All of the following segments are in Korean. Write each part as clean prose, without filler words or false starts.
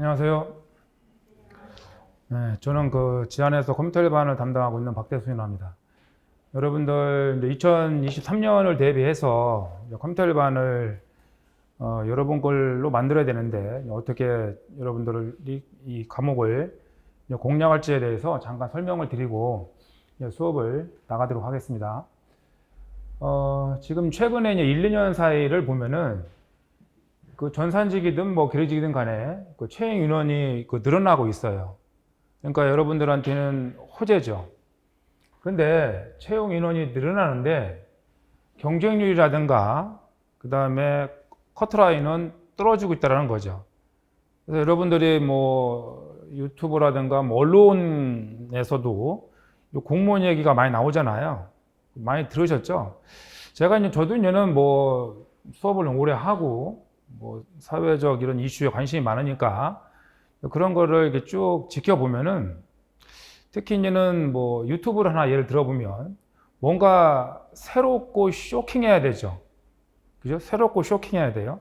안녕하세요. 네, 저는 지안에서 컴퓨터 일반을 담당하고 있는 박대순이라고 합니다. 여러분들 이제 2023년을 대비해서 컴퓨터 일반을 여러분 걸로 만들어야 되는데 어떻게 여러분들을 이 과목을 공략할지에 대해서 잠깐 설명을 드리고 수업을 나가도록 하겠습니다. 지금 최근에 1, 2년 사이를 보면은 전산직이든 계리직이든 간에 채용 인원이 늘어나고 있어요. 그러니까 여러분들한테는 호재죠. 근데 채용 인원이 늘어나는데 경쟁률이라든가 그 다음에 커트라인은 떨어지고 있다는 거죠. 그래서 여러분들이 유튜브라든가 언론에서도 공무원 얘기가 많이 나오잖아요. 많이 들으셨죠? 저도 이제는 수업을 오래 하고 사회적 이런 이슈에 관심이 많으니까 그런 거를 이렇게 쭉 지켜보면은 특히 이제는 유튜브를 하나 예를 들어보면 뭔가 새롭고 쇼킹해야 되죠. 그죠? 새롭고 쇼킹해야 돼요.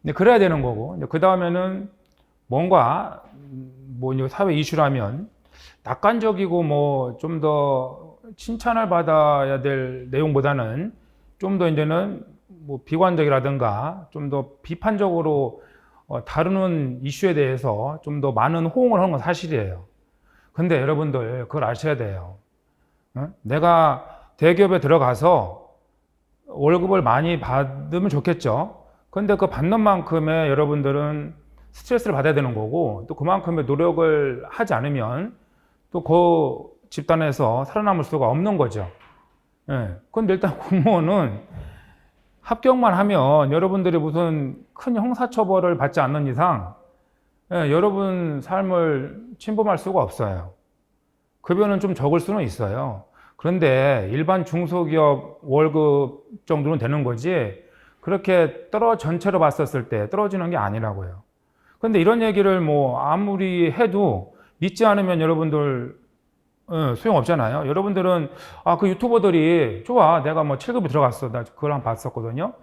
근데 그래야 되는 거고, 그 다음에는 뭔가 사회 이슈라면 낙관적이고 좀 더 칭찬을 받아야 될 내용보다는 좀 더 이제는 비관적이라든가 좀 더 비판적으로 다루는 이슈에 대해서 좀 더 많은 호응을 하는 건 사실이에요. 근데 여러분들 그걸 아셔야 돼요. 내가 대기업에 들어가서 월급을 많이 받으면 좋겠죠. 근데 그 받는 만큼의 여러분들은 스트레스를 받아야 되는 거고 또 그만큼의 노력을 하지 않으면 또 그 집단에서 살아남을 수가 없는 거죠. 근데 일단 공무원은 합격만 하면 여러분들이 무슨 큰 형사처벌을 받지 않는 이상 여러분 삶을 침범할 수가 없어요. 급여는 좀 적을 수는 있어요. 그런데 일반 중소기업 월급 정도는 되는 거지 그렇게 전체로 봤었을 때 떨어지는 게 아니라고요. 근데 이런 얘기를 아무리 해도 믿지 않으면 여러분들 소용없잖아요. 여러분들은 그 유튜버들이 좋아 내가 7급에 들어갔어 나 그걸 한번 봤었거든요.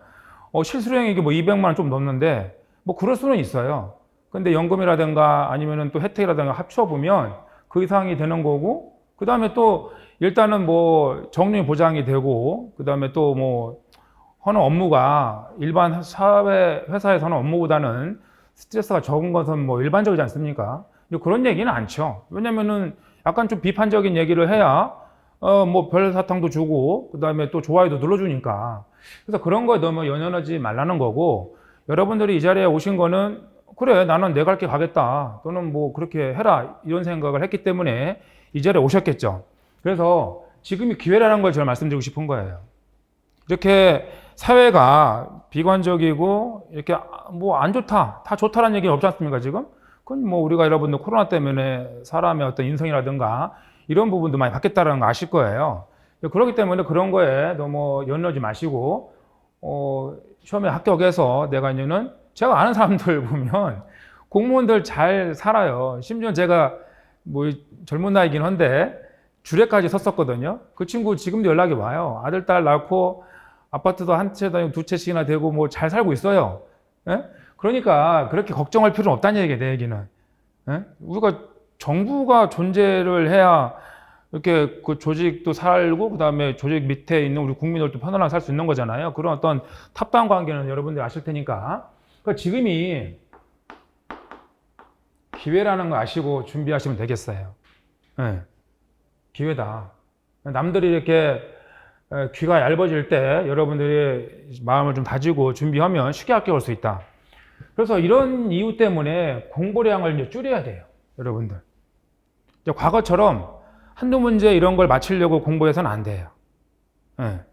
실수령액이 200만 원 좀 넘는데 그럴 수는 있어요. 근데 연금이라든가 아니면은 또 혜택이라든가 합쳐보면 그 이상이 되는 거고 그 다음에 또 일단은 정년이 보장이 되고 그 다음에 또 하는 업무가 일반 사회 회사에서 하는 업무보다는 스트레스가 적은 것은 일반적이지 않습니까? 그런 얘기는 않죠. 왜냐면은 약간 좀 비판적인 얘기를 해야 별 사탕도 주고 그 다음에 또 좋아요도 눌러주니까 그래서 그런 거에 너무 연연하지 말라는 거고 여러분들이 이 자리에 오신 거는 그래 나는 내 갈 길 가겠다 또는 그렇게 해라 이런 생각을 했기 때문에 이 자리에 오셨겠죠. 그래서 지금이 기회라는 걸 제가 말씀드리고 싶은 거예요. 이렇게 사회가 비관적이고 이렇게 안 좋다 다 좋다라는 얘기는 없지 않습니까 지금? 그건 우리가 여러분들 코로나 때문에 사람의 어떤 인성이라든가 이런 부분도 많이 바뀌었다는 거 아실 거예요. 그렇기 때문에 그런 거에 너무 연연하지 마시고 시험에 합격해서 내가 이제는 제가 아는 사람들 보면 공무원들 잘 살아요. 심지어 제가 젊은 나이긴 한데 주례까지 섰었거든요. 그 친구 지금도 연락이 와요. 아들, 딸 낳고 아파트도 한 채, 두 채씩이나 되고 잘 살고 있어요. 예? 그러니까 그렇게 걱정할 필요는 없다는 얘기예요, 내 얘기는. 예? 우리가 정부가 존재를 해야 이렇게 그 조직도 살고 그다음에 조직 밑에 있는 우리 국민들도 편안하게 살 수 있는 거잖아요. 그런 어떤 탑다운 관계는 여러분들이 아실 테니까. 그러니까 지금이 기회라는 거 아시고 준비하시면 되겠어요. 예. 기회다. 남들이 이렇게 귀가 얇아질 때 여러분들이 마음을 좀 다지고 준비하면 쉽게 합격할 수 있다. 그래서 이런 이유 때문에 공부량을 이제 줄여야 돼요. 여러분들. 이제 과거처럼 한두 문제 이런 걸 맞추려고 공부해서는 안 돼요.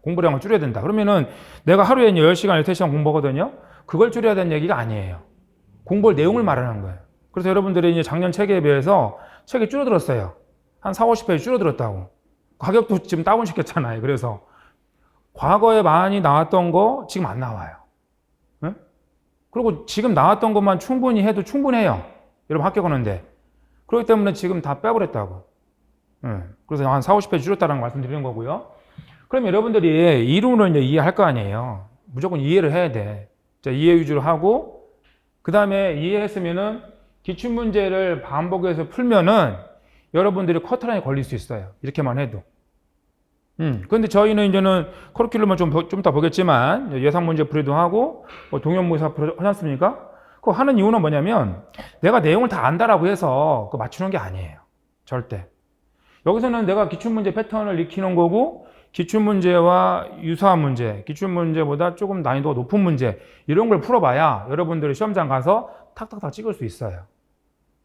공부량을 줄여야 된다. 그러면은 내가 하루에 10시간, 13시간 공부하거든요. 그걸 줄여야 되는 얘기가 아니에요. 공부할 내용을 말하는 거예요. 그래서 여러분들이 이제 작년 책에 비해서 책이 줄어들었어요. 한 4, 50페이지 줄어들었다고. 가격도 지금 다운시켰잖아요. 그래서 과거에 많이 나왔던 거 지금 안 나와요. 그리고 지금 나왔던 것만 충분히 해도 충분해요. 여러분 합격하는데. 그렇기 때문에 지금 다 빼버렸다고. 그래서 한 4, 50페이지 줄였다는 말씀드리는 거고요. 그럼 여러분들이 이론을 이제 이해할 거 아니에요. 무조건 이해를 해야 돼. 자, 이해 위주로 하고, 그 다음에 이해했으면은 기출문제를 반복해서 풀면은 여러분들이 커트라인에 걸릴 수 있어요. 이렇게만 해도. 근데 저희는 이제는 커리큘럼을 좀 이따 보겠지만 예상 문제 풀이도 하고 뭐 동영모사 하지 않습니까? 그거 하는 이유는 뭐냐면 내가 내용을 다 안다라고 해서 그거 맞추는 게 아니에요. 절대. 여기서는 내가 기출문제 패턴을 익히는 거고 기출문제와 유사한 문제, 기출문제보다 조금 난이도가 높은 문제 이런 걸 풀어봐야 여러분들이 시험장 가서 탁탁탁 찍을 수 있어요.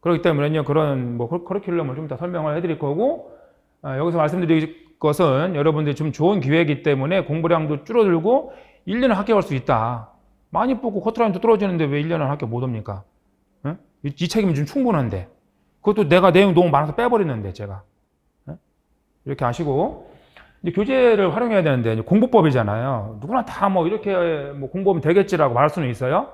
그렇기 때문에 그런 뭐 커리큘럼을 좀 더 설명을 해드릴 거고 여기서 말씀드릴 것은 여러분들이 좀 좋은 기회이기 때문에 공부량도 줄어들고 1년을 합격할 수 있다. 많이 뽑고 커트라인도 떨어지는데 왜 1년을 합격 못 합니까? 응? 이 책임이 좀 충분한데 그것도 내가 내용 너무 많아서 빼버리는데 제가 이렇게 아시고 이제 교재를 활용해야 되는데 공부법이잖아요. 누구나 다 뭐 이렇게 뭐 공부하면 되겠지라고 말할 수는 있어요.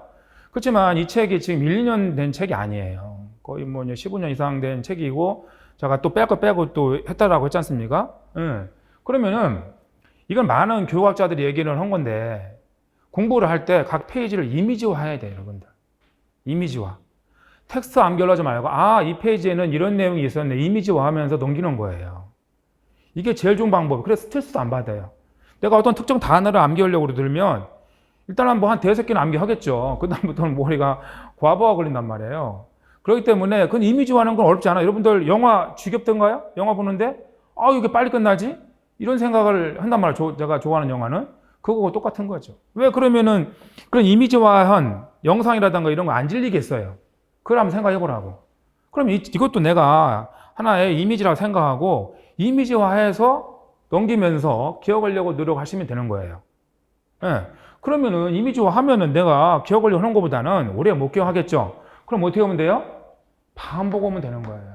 그렇지만 이 책이 지금 1, 2년 된 책이 아니에요. 거의 뭐 15년 이상 된 책이고 제가 또 뺄 거 빼고 또 했다라고 했지 않습니까? 그러면은 이건 많은 교육학자들이 얘기를 한 건데 공부를 할 때 각 페이지를 이미지화 해야 돼요, 여러분들. 이미지화. 텍스트 암기하지 말고 이 페이지에는 이런 내용이 있었네. 이미지화 하면서 넘기는 거예요. 이게 제일 좋은 방법. 그래서 스트레스도 안 받아요. 내가 어떤 특정 단어를 암기하려고 들면 일단은 뭐 한 대여섯 개는 암기하겠죠. 그 다음부터는 머리가 과부하 걸린단 말이에요. 그렇기 때문에 그건 이미지화하는 건 어렵지 않아요. 여러분들 영화 지겹던가요? 영화 보는데 이게 빨리 끝나지? 이런 생각을 한단 말이에요. 제가 좋아하는 영화는. 그거하고 똑같은 거죠. 왜 그러면은 그런 이미지화한 영상이라든가 이런 거 안 질리겠어요? 그걸 한번 생각해 보라고. 그럼 이것도 내가 하나의 이미지라고 생각하고 이미지화해서 넘기면서 기억하려고 노력하시면 되는 거예요. 예. 그러면은 이미지화 하면은 내가 기억하려고 하는 것보다는 오래 못 기억하겠죠? 그럼 어떻게 하면 돼요? 반복하면 되는 거예요.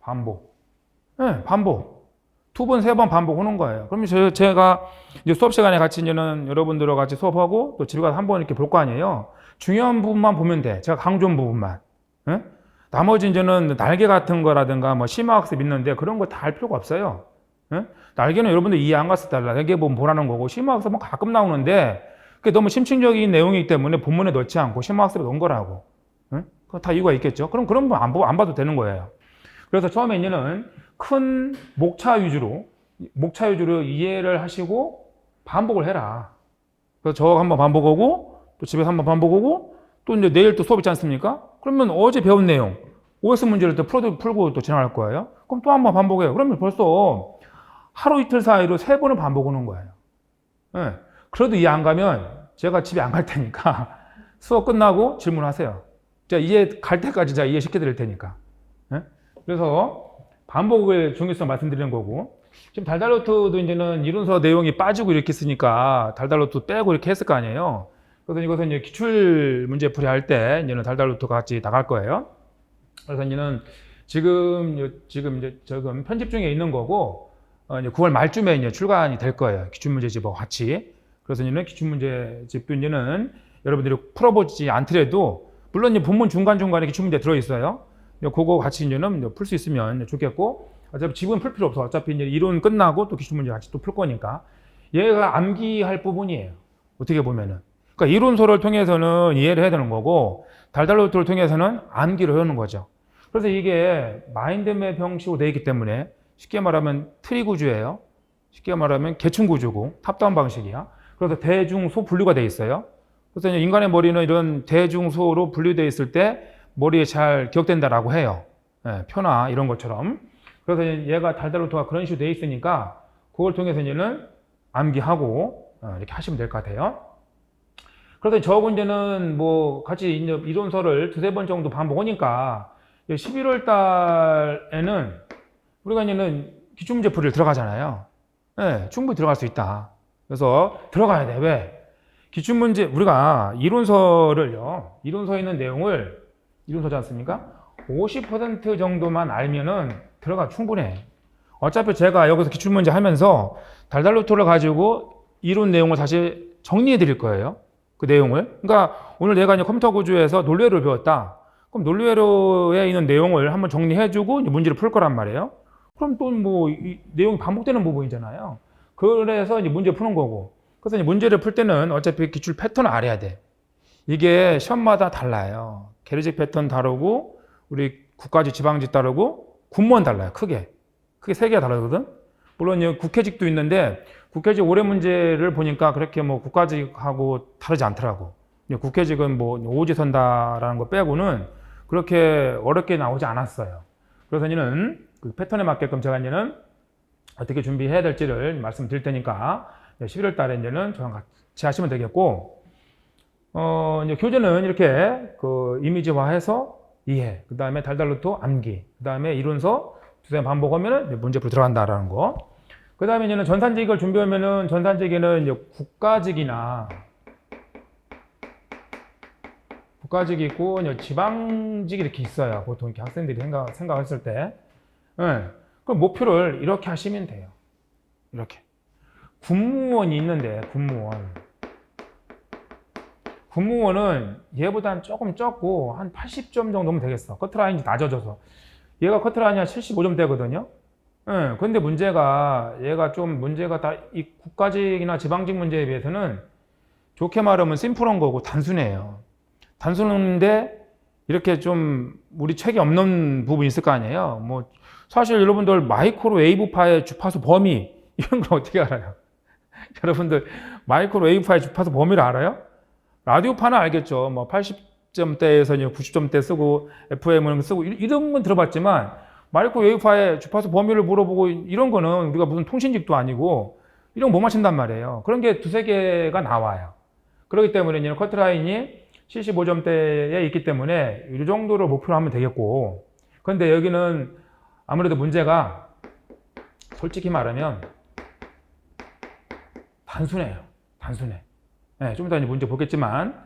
반복. 예, 반복. 2번, 3번 반복하는 거예요. 그러면 제가 이제 수업 시간에 같이 이제는 여러분들과 같이 수업하고 또 집에 가서 한번 이렇게 볼 거 아니에요. 중요한 부분만 보면 돼. 제가 강조한 부분만. 예? 나머지 이제는 날개 같은 거라든가 뭐 심화학습 있는데 그런 거 다 할 필요가 없어요. 예? 날개는 여러분들 이해 안 갔을 때 날개 보면 보라는 거고 심화학습은 가끔 나오는데 그게 너무 심층적인 내용이기 때문에 본문에 넣지 않고 심화학습에 넣은 거라고. 예? 그거 다 이유가 있겠죠. 그럼 그런 거 안 봐도 되는 거예요. 그래서 처음에 이제는 큰 목차 위주로 이해를 하시고 반복을 해라. 그래서 저 한번 반복하고 또 집에서 한번 반복하고 또 이제 내일 또 수업 있지 않습니까? 그러면 어제 배운 내용 OS 문제를 또 풀고 또 지나갈 거예요. 그럼 또 한번 반복해요. 그러면 벌써 하루 이틀 사이로 3번을 반복하는 거예요. 네. 그래도 이해 안 가면 제가 집에 안 갈 테니까 수업 끝나고 질문하세요. 제가 이해 갈 때까지 제가 이해시켜 드릴 테니까. 네? 그래서 반복의 중요성 말씀드리는 거고 지금 달달노트도 이제는 이론서 내용이 빠지고 이렇게 쓰니까 달달노트 빼고 이렇게 했을 거 아니에요. 그래서 이것은 이제 기출 문제 풀이 할 때 이제는 달달노트가 같이 나갈 거예요. 그래서 이제는 지금 편집 중에 있는 거고 이제 9월 말쯤에 이제 출간이 될 거예요. 기출 문제집하고 같이. 그래서 이제는 기출 문제집도 이제는 여러분들이 풀어보지 않더라도 물론 이제 본문 중간중간에 기출 문제 들어 있어요. 그거 같이 이제는 풀 수 있으면 좋겠고 어차피 집은 풀 필요 없어. 어차피 이제 이론 끝나고 또 기출 문제 같이 또 풀 거니까 얘가 암기할 부분이에요. 어떻게 보면은. 그러니까 이론서를 통해서는 이해를 해야 되는 거고 달달노트를 통해서는 암기를 하는 거죠. 그래서 이게 마인드맵 형식으로 되어 있기 때문에 쉽게 말하면 트리 구조예요. 쉽게 말하면 계층 구조고 탑다운 방식이야. 그래서 대중소 분류가 되어 있어요. 그래서 인간의 머리는 이런 대중소로 분류되어 있을 때 머리에 잘 기억된다라고 해요. 예, 표나 이런 것처럼. 그래서 얘가 달달노트가 그런 식으로 되어 있으니까 그걸 통해서 이제는 암기하고 이렇게 하시면 될 것 같아요. 그래서 저 문제는 뭐 같이 이론서를 2-3번 정도 반복하니까 11월 달에는 우리가 이제는 기출문제 풀이를 들어가잖아요. 네, 충분히 들어갈 수 있다. 그래서 들어가야 돼. 왜? 기출문제, 우리가 이론서에 있는 내용을, 이론서지 않습니까? 50% 정도만 알면은 들어가 충분해. 어차피 제가 여기서 기출문제 하면서 달달노트를 가지고 이론 내용을 다시 정리해 드릴 거예요. 그 내용을. 그러니까 오늘 내가 이제 컴퓨터 구조에서 논리회로를 배웠다. 그럼 논리회로에 있는 내용을 한번 정리해주고 문제를 풀 거란 말이에요. 그럼 또 뭐 내용이 반복되는 부분이잖아요. 그래서 이제 문제 푸는 거고. 그래서 이제 문제를 풀 때는 어차피 기출 패턴을 알아야 돼. 이게 시험마다 달라요. 계리직 패턴 다르고 우리 국가직, 지방직 다르고 군무원 달라요. 크게 세 개가 다르거든. 물론 이제 국회직도 있는데 국회직 올해 문제를 보니까 그렇게 뭐 국가직하고 다르지 않더라고. 국회직은 뭐 오지선다라는 거 빼고는 그렇게 어렵게 나오지 않았어요. 그래서 이제는 그 패턴에 맞게끔 제가 이제는 어떻게 준비해야 될지를 말씀드릴 테니까 11월 달에 이제는 저랑 같이 하시면 되겠고, 이제 교재는 이렇게 그 이미지화해서 이해, 그 다음에 달달로또 암기, 그 다음에 이론서 두세 번 반복하면은 문제풀이 들어간다라는 거. 그 다음에 이제는 전산직을 준비하면은 전산직에는 이제 국가직이 있고 이제 지방직이 이렇게 있어요. 보통 이렇게 학생들이 생각했을 때. 네. 그럼 목표를 이렇게 하시면 돼요. 이렇게. 군무원이 있는데, 군무원은 얘보다는 조금 적고 한 80점 정도면 되겠어. 커트라인이 낮아져서. 얘가 커트라인이 한 75점 되거든요. 네. 근데 얘가 좀 문제가 다 이 국가직이나 지방직 문제에 비해서는 좋게 말하면 심플한 거고 단순해요. 단순한데 이렇게 좀 우리 책에 없는 부분이 있을 거 아니에요. 뭐 사실 여러분들 마이크로웨이브파의 주파수 범위 이런 걸 어떻게 알아요? 여러분들 마이크로웨이브파의 주파수 범위를 알아요? 라디오파는 알겠죠. 뭐 80점대에서 90점대 쓰고 FM을 쓰고 이런 건 들어봤지만 마이크로웨이브파의 주파수 범위를 물어보고 이런 거는 우리가 무슨 통신직도 아니고 이런 거 못 맞춘단 말이에요. 그런 게 두세 개가 나와요. 그렇기 때문에 이제 커트라인이 75점대에 있기 때문에 이 정도로 목표로 하면 되겠고, 그런데 여기는 아무래도 문제가 솔직히 말하면 단순해. 네, 좀 이따 문제 보겠지만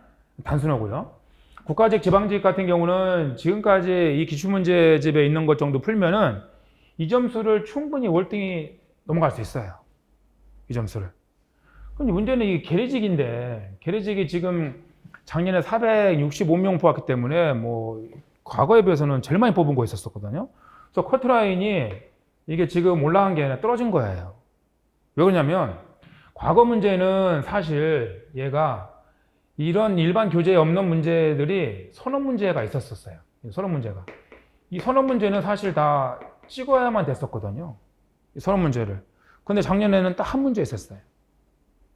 단순하고요. 국가직, 지방직 같은 경우는 지금까지 이 기출문제집에 있는 것 정도 풀면은 이 점수를 충분히 월등히 넘어갈 수 있어요. 이 점수를. 근데 문제는 이 계리직인데, 계리직이 지금 작년에 465명 뽑았기 때문에 뭐 과거에 비해서는 제일 많이 뽑은 거 있었거든요. 그래서 커트라인이 이게 지금 올라간 게 아니라 떨어진 거예요. 왜 그러냐면 과거 문제는 사실 얘가 이런 일반 교재에 없는 문제들이 선언 문제가 있었어요. 선언 문제가. 이 선언 문제는 사실 다 찍어야만 됐었거든요. 이 선언 문제를. 근데 작년에는 딱 한 문제 있었어요.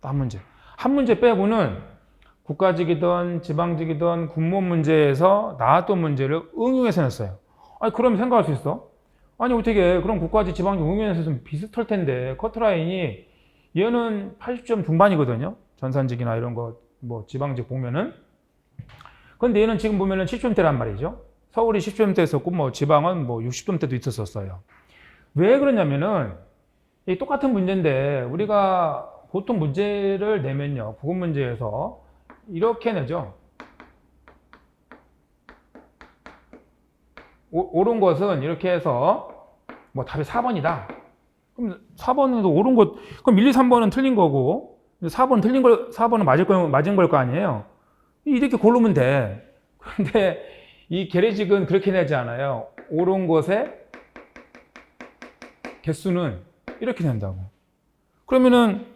딱 한 문제. 한 문제 빼고는 국가직이든 지방직이든 군무원 문제에서 나왔던 문제를 응용해서 냈어요. 아니, 그러면 생각할 수 있어? 아니, 어떻게, 그럼 국가직, 지방직 응용해서 좀 비슷할 텐데, 커트라인이 얘는 80점 중반이거든요. 전산직이나 이런 거, 뭐, 지방직 보면은. 근데 얘는 지금 보면은 70점대란 말이죠. 서울이 10점대 있었고, 뭐, 지방은 뭐 60점대도 있었어요. 왜 그러냐면은, 이 똑같은 문제인데, 우리가 보통 문제를 내면요, 국어 문제에서 이렇게 내죠. 옳은 것은 이렇게 해서 뭐 답이 4번이다. 그럼 4번도 옳은 것, 그럼 1, 2, 3번은 틀린 거고 4번은 맞은 걸 거 아니에요. 이렇게 고르면 돼. 근데 이 계리직은 그렇게 내지 않아요. 옳은 것의 개수는 이렇게 낸다고. 그러면은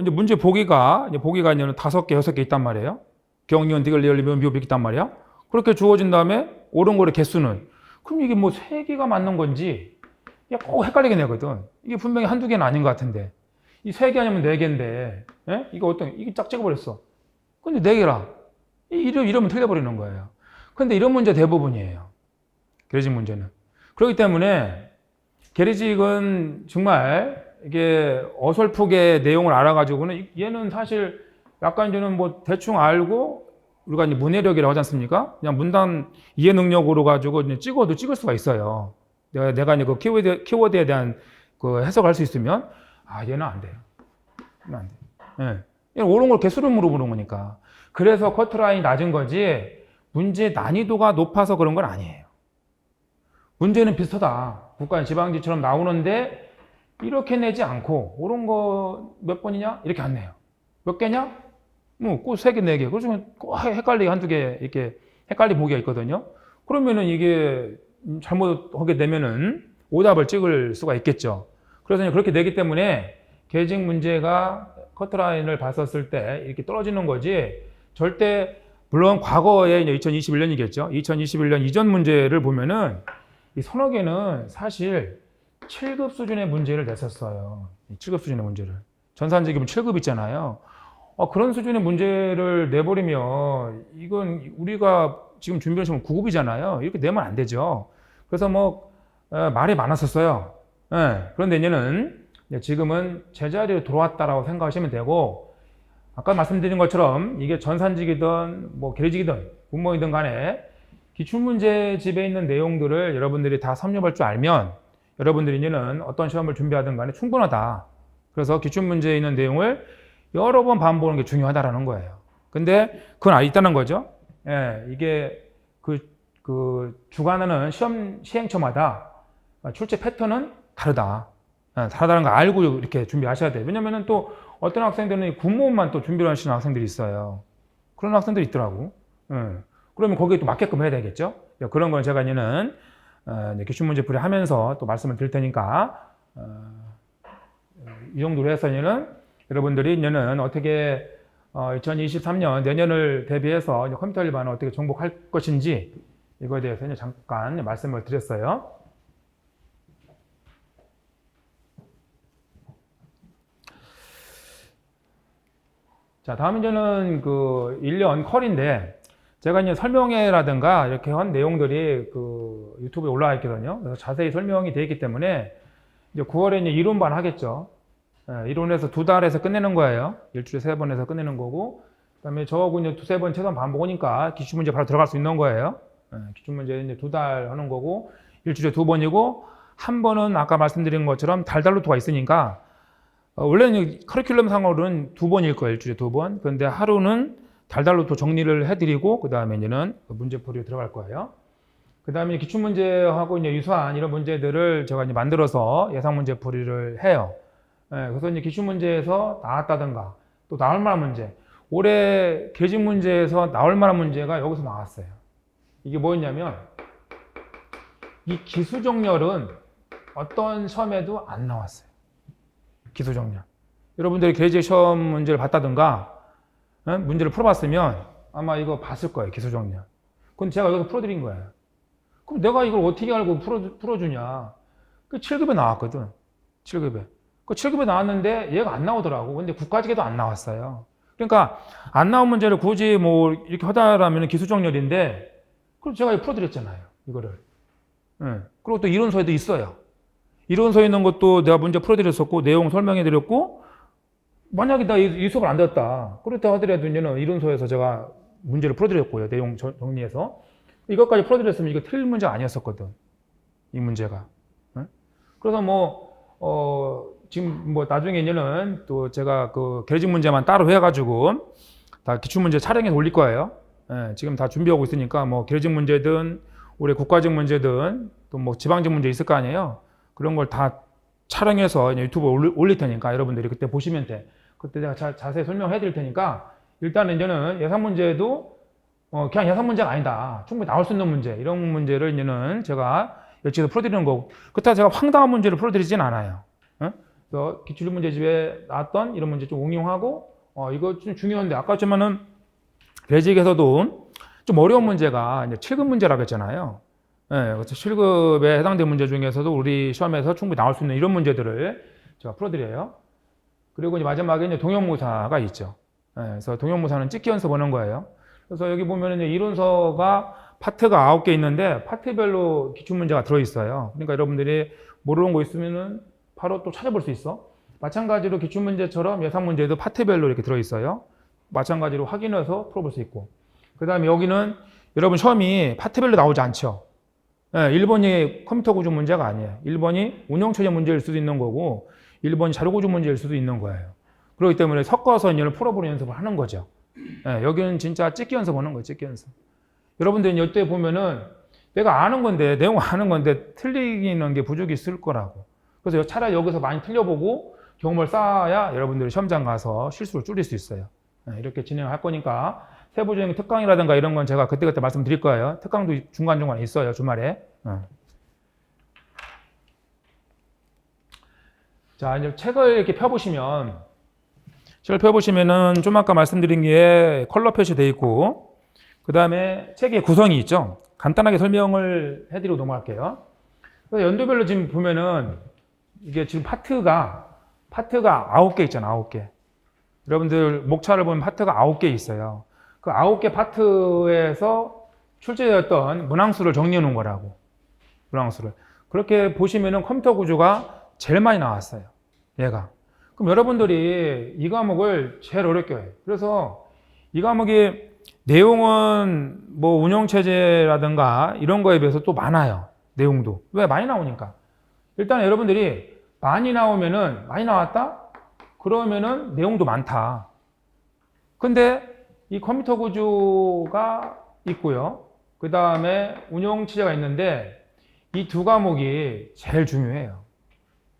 이제 문제 보기가 이제 5개, 6개 있단 말이에요. 경리원, 디글리얼리면 미호비 있단 말이야. 그렇게 주어진 다음에 옳은 거의 개수는. 그럼 이게 뭐 3개가 맞는 건지, 꼭 헷갈리게 내거든. 이게 분명히 한두 개는 아닌 것 같은데. 이 3개 아니면 4개인데, 예? 이게 짝 찍어버렸어. 근데 4개라. 이러면 틀려버리는 거예요. 근데 이런 문제 대부분이에요. 계리직 문제는. 그렇기 때문에, 계리직은 정말 이게 어설프게 내용을 알아가지고는 얘는 사실 약간 이제는 뭐 대충 알고 우리가 이제 문해력이라고 하지 않습니까? 그냥 문단 이해 능력으로 가지고 이제 찍어도 찍을 수가 있어요. 내가 이제 그 키워드에 대한 그 해석을 할 수 있으면 얘는 안 돼요. 얘는 안 돼. 예. 얘는 옳은 걸 개수를 물어보는 거니까. 그래서 커트라인이 낮은 거지 문제 난이도가 높아서 그런 건 아니에요. 문제는 비슷하다. 국가 지방지처럼 나오는데 이렇게 내지 않고 옳은 거 몇 번이냐? 이렇게 안 내요. 몇 개냐? 뭐 꼭 3개, 4개. 그중에 꼭 헷갈리게 한두 개 이렇게 헷갈리 보기가 있거든요. 그러면은 이게 잘못하게 되면은 오답을 찍을 수가 있겠죠. 그래서 그렇게 되기 때문에 계직 문제가 커트라인을 봤었을 때 이렇게 떨어지는 거지 절대 물론 과거에 이제 2021년이겠죠. 2021년 이전 문제를 보면은 이 서너 개는 사실 7급 수준의 문제를 냈었어요. 7급 수준의 문제를. 전산지기분 7급 있잖아요. 그런 수준의 문제를 내버리면 이건 우리가 지금 준비한 시험 9급이잖아요. 이렇게 내면 안 되죠. 그래서 말이 많았었어요. 예, 그런데 이제는 지금은 제자리로 돌아왔다라고 생각하시면 되고, 아까 말씀드린 것처럼 이게 전산직이든 계리직이든 공무원이든 간에 기출문제집에 있는 내용들을 여러분들이 다 섭렵할 줄 알면 여러분들이 이제는 어떤 시험을 준비하든 간에 충분하다. 그래서 기출문제에 있는 내용을 여러 번 반복하는 게 중요하다라는 거예요. 근데 그건 있다는 거죠. 예, 이게 주관하는 시험 시행처마다 출제 패턴은 다르다. 다르다는 거 알고 이렇게 준비하셔야 돼요. 왜냐면은 또 어떤 학생들은 군무원만 또 준비를 하시는 학생들이 있어요. 그런 학생들이 있더라고. 그러면 거기에 또 맞게끔 해야 되겠죠. 그런 건 제가 이제는 기출문제 풀이하면서 또 말씀을 드릴 테니까 이 정도로 해서 이제는 여러분들이 이제는 어떻게 2023년 내년을 대비해서 컴퓨터 일반을 어떻게 정복할 것인지 이거에 대해서 이제 잠깐 말씀을 드렸어요. 자, 다음 이제는 1년 컬인데 제가 이제 설명회라든가 이렇게 한 내용들이 유튜브에 올라와 있거든요. 그래서 자세히 설명이 되어 있기 때문에 이제 9월에 이제 이론반 하겠죠. 이론에서 2달에서 끝내는 거예요. 일주일에 3번에서 끝내는 거고, 그 다음에 저하고 이제 2-3번 최소한 반복하니까 기출문제 바로 들어갈 수 있는 거예요. 기출문제 이제 2달 하는 거고, 일주일에 2번이고, 한 번은 아까 말씀드린 것처럼 달달로트가 있으니까, 원래는 커리큘럼 상으로는 2번일 거예요. 일주일에 2번. 그런데 하루는 달달로트 정리를 해드리고, 그 다음에 이제는 문제풀이로 들어갈 거예요. 그 다음에 기출문제하고 이제 유사한 이런 문제들을 제가 이제 만들어서 예상문제풀이를 해요. 그래서 이제 기출문제에서 나왔다든가 또 나올 만한 문제, 올해 계집 문제에서 나올 만한 문제가 여기서 나왔어요. 이게 뭐였냐면 이 기수정렬은 어떤 시험에도 안 나왔어요. 기수정렬. 여러분들이 계집 시험 문제를 봤다든가 문제를 풀어봤으면 아마 이거 봤을 거예요. 기수정렬. 그건 제가 여기서 풀어드린 거예요. 그럼 내가 이걸 어떻게 알고 풀어주냐. 7급에 나왔거든. 7급에. 그 7급에 나왔는데 얘가 안 나오더라고. 근데 국가직에도 안 나왔어요. 그러니까 안 나온 문제를 굳이 이렇게 하다라면 기수정렬인데, 그럼 제가 풀어드렸잖아요. 이거를. 그리고 또 이론서에도 있어요. 이론서에 있는 것도 내가 문제 풀어드렸었고, 내용 설명해드렸고, 만약에 나 이 수업을 안 들었다. 그렇다 하더라도 이제는 이론서에서 제가 문제를 풀어드렸고요. 내용 정리해서. 이것까지 풀어드렸으면 이거 틀릴 문제가 아니었었거든. 이 문제가. 그래서 지금 나중에 이제는 또 제가 계집 문제만 따로 해가지고 다 기출문제 촬영해서 올릴 거예요. 지금 다 준비하고 있으니까 계집 문제든 올해 국가직 문제든 또 지방직 문제 있을 거 아니에요. 그런 걸 다 촬영해서 유튜브에 올릴 테니까 여러분들이 그때 보시면 돼. 그때 내가 자세히 설명해 드릴 테니까 일단은 이제는 예상 문제도 그냥 예상 문제가 아니다. 충분히 나올 수 있는 문제, 이런 문제를 이제는 제가 여치에서 풀어드리는 거고, 그렇다고 제가 황당한 문제를 풀어드리진 않아요. 그래서 기출문제집에 나왔던 이런 문제 좀 응용하고, 이거 좀 중요한데, 아까 했지만은 배직에서도 좀 어려운 문제가 이제 7급 문제라고 했잖아요. 그래서 7급에 해당되는 문제 중에서도 우리 시험에서 충분히 나올 수 있는 이런 문제들을 제가 풀어드려요. 그리고 이제 마지막에 이제 동형무사가 있죠. 그래서 동형무사는 찍기 연습하는 거예요. 그래서 여기 보면은 이론서가 파트가 9개 있는데 파트별로 기출문제가 들어있어요. 그러니까 여러분들이 모르는 거 있으면은 바로 또 찾아볼 수 있어. 마찬가지로 기출문제처럼 예상문제도 파트별로 이렇게 들어있어요. 마찬가지로 확인해서 풀어볼 수 있고. 그 다음에 여기는 여러분 시험이 파트별로 나오지 않죠. 1번이 컴퓨터 구조 문제가 아니에요. 1번이 운영처리 문제일 수도 있는 거고 1번이 자료 구조 문제일 수도 있는 거예요. 그렇기 때문에 섞어서 이걸 풀어보는 연습을 하는 거죠. 여기는 진짜 찍기 연습하는 거예요. 찍기 연습. 여러분들 이때 보면은 내가 아는 건데, 내용 아는 건데 틀리는 게 부족이 있을 거라고. 그래서 차라리 여기서 많이 틀려보고 경험을 쌓아야 여러분들이 시험장 가서 실수를 줄일 수 있어요. 이렇게 진행할 거니까 세부적인 특강이라든가 이런 건 제가 그때그때 말씀드릴 거예요. 특강도 중간중간 있어요. 주말에. 자, 이제 책을 이렇게 펴보시면 셀프 보시면은 좀 아까 말씀드린 게 컬러 표시되어 있고, 그 다음에 책의 구성이 있죠. 간단하게 설명을 해드리고 넘어갈게요. 그래서 연도별로 지금 보면은 이게 지금 파트가 9개 있잖아요. 9개. 여러분들 목차를 보면 파트가 9개 있어요. 그 9개 파트에서 출제되었던 문항수를 정리해 놓은 거라고. 문항수를. 그렇게 보시면은 컴퓨터 구조가 제일 많이 나왔어요. 얘가. 그럼 여러분들이 이 과목을 제일 어렵게 해요. 그래서 이 과목이 내용은 뭐 운영체제라든가 이런 거에 비해서 또 많아요. 내용도. 왜? 많이 나오니까. 일단 여러분들이 많이 나왔다? 그러면은 내용도 많다. 근데 이 컴퓨터 구조가 있고요. 그 다음에 운영체제가 있는데 이 두 과목이 제일 중요해요.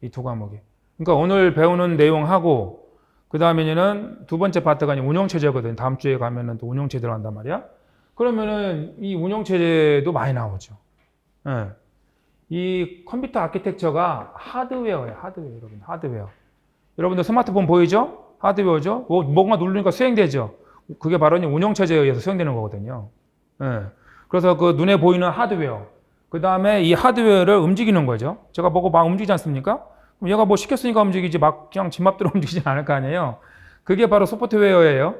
이 두 과목이. 그러니까 오늘 배우는 내용하고 그 다음에는 두 번째 파트가 운영체제거든요. 다음 주에 가면은 또 운영체제로 한단 말이야. 그러면은 이 운영체제도 많이 나오죠. 예. 이 컴퓨터 아키텍처가 하드웨어예요. 하드웨어, 여러분. 하드웨어. 여러분들 스마트폰 보이죠? 하드웨어죠? 뭔가 누르니까 수행되죠? 그게 바로 운영체제에 의해서 수행되는 거거든요. 예. 그래서 그 눈에 보이는 하드웨어. 그 다음에 이 하드웨어를 움직이는 거죠. 제가 보고 막 움직이지 않습니까? 그럼 얘가 뭐 시켰으니까 움직이지 막 그냥 지 맘대로 움직이지 않을 거 아니에요. 그게 바로 소프트웨어예요.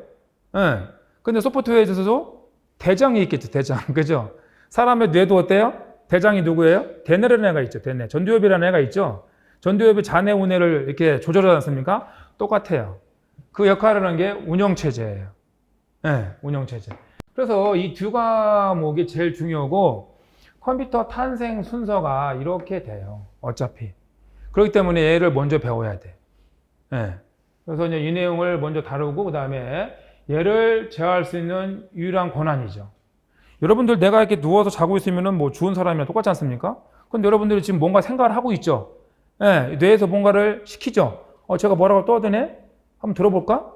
예. 근데 소프트웨어에 있어서도 대장이 있겠죠. 대장. 그죠? 사람의 뇌도 어때요? 대장이 누구예요? 대뇌라는 애가 있죠. 대뇌. 전두엽이라는 애가 있죠. 전두엽이 자뇌 우뇌를 이렇게 조절하지 않습니까? 똑같아요. 그 역할을 하는 게 운영체제예요. 네, 운영체제. 그래서 이 두 과목이 제일 중요하고 컴퓨터 탄생 순서가 이렇게 돼요. 어차피. 그렇기 때문에 얘를 먼저 배워야 돼. 네. 그래서 이제 이 내용을 먼저 다루고 그 다음에 얘를 제어할 수 있는 유일한 권한이죠. 여러분들 내가 이렇게 누워서 자고 있으면은 뭐 죽은 사람이랑 똑같지 않습니까? 근데 여러분들이 지금 뭔가 생각을 하고 있죠. 예, 뇌에서 뭔가를 시키죠. 제가 뭐라고 떠드네? 한번 들어볼까?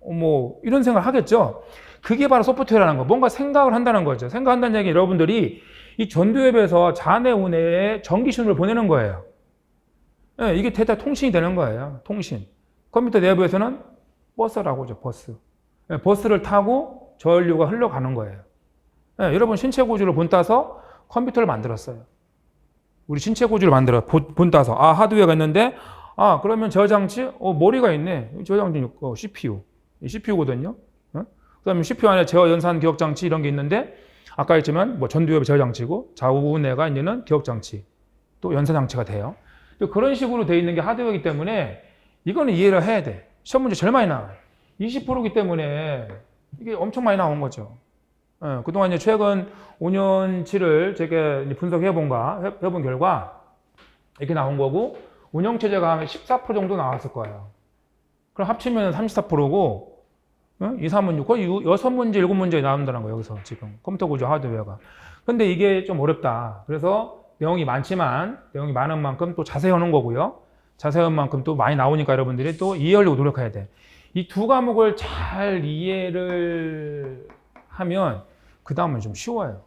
뭐 이런 생각을 하겠죠. 그게 바로 소프트웨어라는 거. 뭔가 생각을 한다는 거죠. 생각한다는 얘기 여러분들이 이 전두엽에서 자뇌 우뇌에 전기 신호를 보내는 거예요. 예, 이게 대다 통신이 되는 거예요. 통신. 컴퓨터 내부에서는 버스라고 하죠. 버스. 예, 버스를 타고 전류가 흘러가는 거예요. 예, 여러분 신체 구조를 본따서 컴퓨터를 만들었어요. 우리 신체 구조를 만들어 본따서 하드웨어가 있는데 그러면 저장치 머리가 있네. 저장치 CPU. CPU거든요. 그다음에 CPU 안에 제어 연산 기억 장치 이런 게 있는데 아까 했지만 뭐 전두엽이 제어 장치고 좌우내가 있는 기억 장치 또 연산 장치가 돼요. 그런 식으로 돼 있는 게 하드웨어이기 때문에 이거는 이해를 해야 돼. 시험 문제 제일 많이 나와요. 20%이기 때문에 이게 엄청 많이 나온 거죠. 그동안 이제 최근 5년치를 제가 분석해 본 결과 이렇게 나온 거고 운영체제가 한 14% 정도 나왔을 거예요. 그럼 합치면 34%고 2, 3문, 6, 거의 6문제, 7문제 나온다는 거예요. 여기서 지금 컴퓨터 구조 하드웨어가. 근데 이게 좀 어렵다. 그래서 내용이 많지만 내용이 많은 만큼 또 자세히 하는 거고요. 자세한 만큼 또 많이 나오니까 여러분들이 또 이해하려고 노력해야 돼. 이 두 과목을 잘 이해를 하면 그 다음은 좀 쉬워요.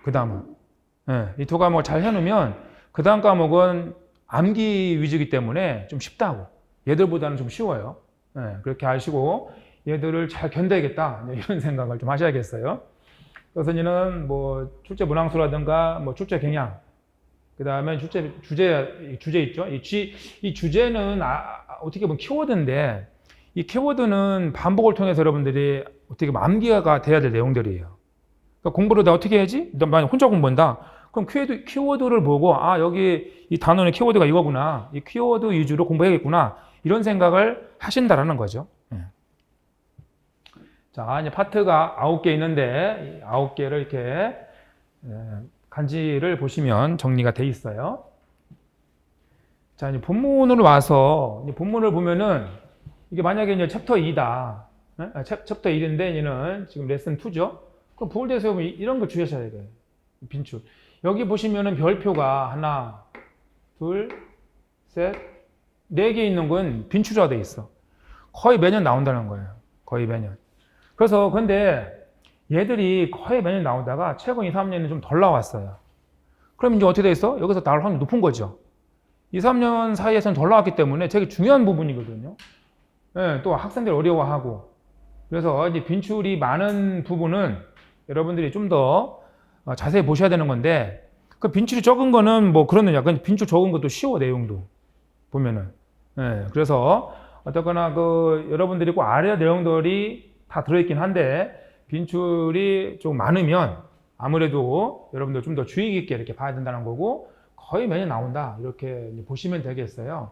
그 다음은. 이 두 과목을 잘 해놓으면 그 다음 과목은 암기 위주이기 때문에 좀 쉽다고. 얘들보다는 좀 쉬워요. 그렇게 아시고 얘들을 잘 견뎌야겠다. 이런 생각을 좀 하셔야겠어요. 그래서 이제는 뭐 출제 문항수라든가 뭐 출제 경향, 그 다음에 주제 있죠. 이 주제는 어떻게 보면 키워드인데 이 키워드는 반복을 통해서 여러분들이 어떻게 보면 암기가 돼야 될 내용들이에요. 그러니까 공부를 내가 어떻게 해야지? 만약 혼자 공부한다. 그럼 키워드를 보고 여기 이 단어의 키워드가 이거구나. 이 키워드 위주로 공부해야겠구나. 이런 생각을 하신다라는 거죠. 자, 이제 파트가 9개 있는데 9개를 이렇게 간지를 보시면 정리가 돼 있어요. 자, 이제 본문으로 와서 본문을 보면은 이게 만약에 이제 챕터 2다. 챕터 1인데 얘는 지금 레슨 2죠. 그럼 부울대에서 보면 이런 걸 주셔야 돼요. 빈출. 여기 보시면은 별표가 하나, 둘, 셋, 4개 있는 건 빈출화되어 있어. 거의 매년 나온다는 거예요. 거의 매년. 그래서 근데 얘들이 거의 매년 나오다가 최근 2, 3년은 좀 덜 나왔어요. 그럼 이제 어떻게 돼 있어? 여기서 나올 확률이 높은 거죠. 2, 3년 사이에서는 덜 나왔기 때문에 되게 중요한 부분이거든요. 예, 또 학생들 어려워하고. 그래서 이제 빈출이 많은 부분은 여러분들이 좀 더 자세히 보셔야 되는 건데, 그 빈출이 적은 거는 뭐 그런 약간 빈출 적은 것도 쉬워, 내용도 보면은. 예, 그래서 어쨌거나 그 여러분들이 꼭 알아야 내용들이 다 들어있긴 한데, 빈출이 좀 많으면 아무래도 여러분들 좀 더 주의 깊게 이렇게 봐야 된다는 거고, 거의 매년 나온다 이렇게 보시면 되겠어요.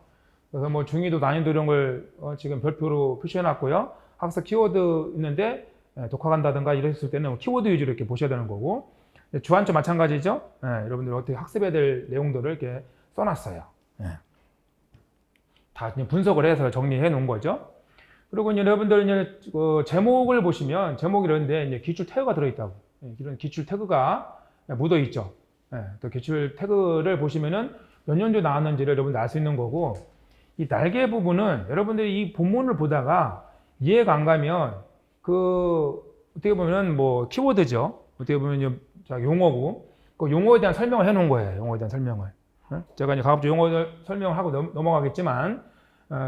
그래서 뭐 중위도 난이도 이런 걸 지금 별표로 표시해 놨고요. 학습 키워드 있는데 독학한다든가 이랬을 때는 키워드 위주로 이렇게 보셔야 되는 거고, 주안점 마찬가지죠. 여러분들 어떻게 학습해야 될 내용들을 이렇게 써놨어요. 다 분석을 해서 정리해 놓은 거죠. 그리고 이제 여러분들 이제 그 제목을 보시면 제목이 이런데 이제 기출 태그가 들어있다고. 이런 기출 태그가 묻어 있죠. 또 기출 태그를 보시면은 몇 년도 나왔는지를 여러분들 알 수 있는 거고, 이 날개 부분은 여러분들이 이 본문을 보다가 이해가 안 가면 그 어떻게 보면 뭐 키워드죠. 어떻게 보면 용어고, 그 용어에 대한 설명을 해 놓은 거예요. 용어에 대한 설명을. 제가 이제 가급적 용어 설명을 하고 넘어가겠지만,